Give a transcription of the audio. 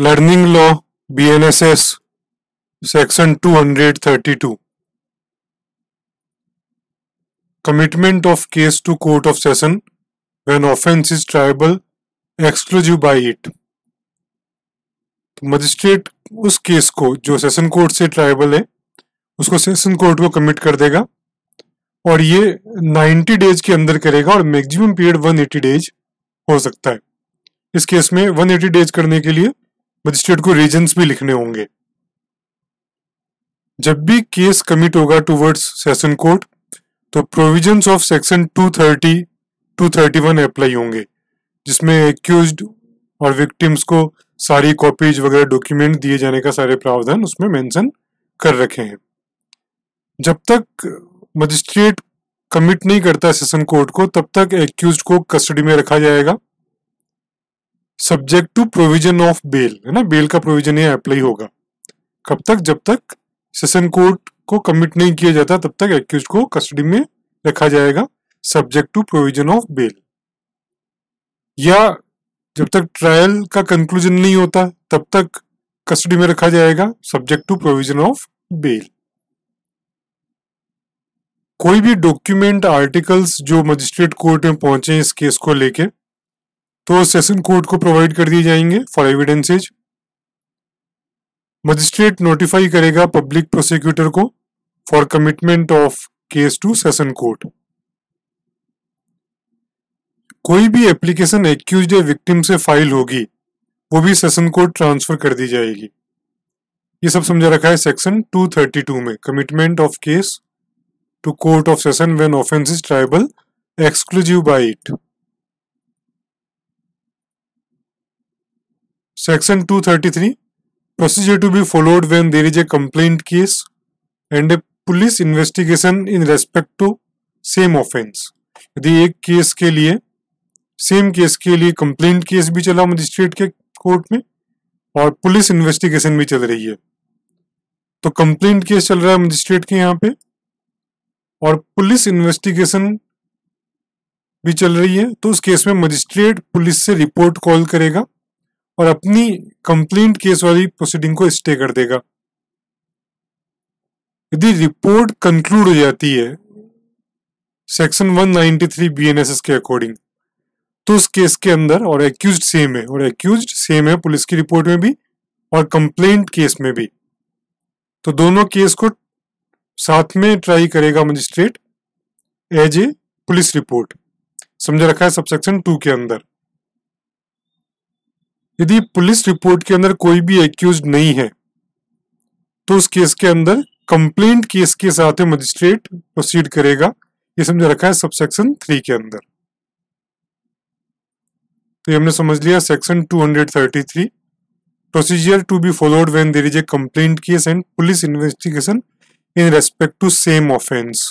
Learning law BNSS section 232 commitment of case to court of session when offence is triable exclusive by it। तो magistrate उस case को जो session court से tribal है उसको session court को commit कर देगा और ये 90 डेज के अंदर करेगा और मैक्सिमम पीरियड 180 डेज हो सकता है। इस केस में 180 डेज करने के लिए मजिस्ट्रेट को रीजंस भी लिखने होंगे। जब भी केस कमिट होगा टुवर्ड्स सेशन कोर्ट तो प्रोविजंस ऑफ सेक्शन 230, 231 अप्लाई होंगे, जिसमें एक्यूज्ड और विक्टिम्स को सारी कॉपीज वगैरह डॉक्यूमेंट दिए जाने का सारे प्रावधान उसमें मेंशन कर रखे हैं। जब तक मजिस्ट्रेट कमिट नहीं करता सेशन कोर्ट को तब तक एक्यूज्ड को कस्टडी में रखा जाएगा subject to provision of bail, है ना, बेल का प्रोविजन ये अप्लाई होगा। कब तक? जब तक सेशन कोर्ट को कमिट नहीं किया जाता तब तक एक्यूज्ड को कस्टडी में रखा जाएगा subject to provision of bail, या जब तक ट्रायल का कंक्लूजन नहीं होता तब तक कस्टडी में रखा जाएगा subject to provision of bail. कोई भी डॉक्यूमेंट आर्टिकल्स जो मजिस्ट्रेट कोर्ट में पहुंचे इस केस को लेके तो सेशन कोर्ट को प्रोवाइड कर दिए जाएंगे फॉर एविडेंसेज। मजिस्ट्रेट नोटिफाई करेगा पब्लिक प्रोसिक्यूटर को for commitment of case to session court. कोई भी एप्लीकेशन एक्यूज्ड या विक्टिम से फाइल होगी वो भी सेशन कोर्ट ट्रांसफर कर दी जाएगी। ये सब समझा रखा है सेक्शन 232 में, commitment of case to court of session when offence is triable exclusive by it. Section 233 procedure to be followed when there is a complaint case and a police investigation in respect to same offense। यदि एक case के लिए, same case के लिए complaint case भी चला magistrate के court में और पुलिस इन्वेस्टिगेशन भी चल रही है, तो कंप्लेंट केस चल रहा है मजिस्ट्रेट के यहाँ पे और पुलिस इन्वेस्टिगेशन भी चल रही है, तो उस केस में मजिस्ट्रेट पुलिस से रिपोर्ट कॉल करेगा और अपनी कंप्लेंट केस वाली प्रोसीडिंग को स्टे कर देगा। यदि रिपोर्ट कंक्लूड हो जाती है सेक्शन 193 BNSS के अकॉर्डिंग तो उस केस के अंदर, और एक्यूज्ड सेम है पुलिस की रिपोर्ट में भी और कंप्लेंट केस में भी, तो दोनों केस को साथ में ट्राई करेगा magistrate as a police report. समझा रखा है सबसेक्शन 2 के अंदर। यदि पुलिस रिपोर्ट के अंदर कोई भी एक्यूज्ड नहीं है तो उस केस के अंदर कंप्लेंट केस के साथ मजिस्ट्रेट प्रोसीड करेगा। ये समझा रखा है सबसेक्शन 3 के अंदर। तो ये हमने समझ लिया section 233, procedure to be followed when there is a complaint case and police investigation in respect to same offence.